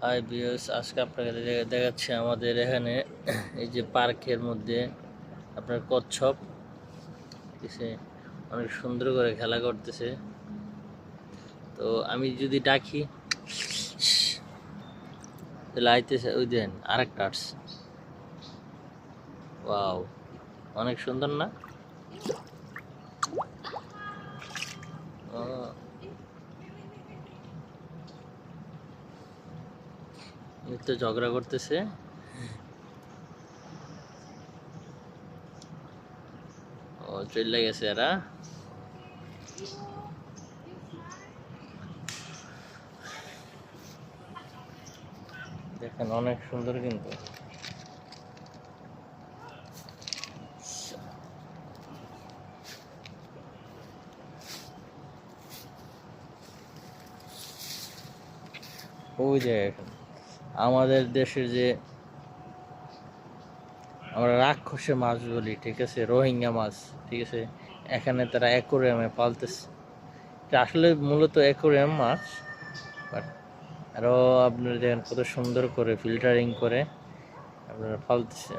Hi viewers, আজকে আপনাকে দেখাচ্ছি আমাদের এখানে এই যে পার্কের মধ্যে আপনার কচ্ছপ এসে অনেক সুন্দর করে খেলা করতেছে। তো আমি যদি ডাকি তাহলে আইতেছে, ওই দেন আরেকটা আসছে। ওয়াও, অনেক সুন্দর না? তো ঝগড়া করতেছে। ও চলে গেছে এরা। দেখেন অনেক সুন্দর কিন্তু। ওই যে আমাদের দেশের যে আমরা রাক্ষসে মাছ বলি, ঠিক আছে, রোহিঙ্গা মাছ, ঠিক আছে, এখানে তারা অ্যাকোরিয়ামে পালতেছে। এটা আসলে মূলত অ্যাকোরিয়াম মাছ, বাট আরও আপনারা দেখেন কত সুন্দর করে ফিল্টারিং করে আপনারা পালতেছে।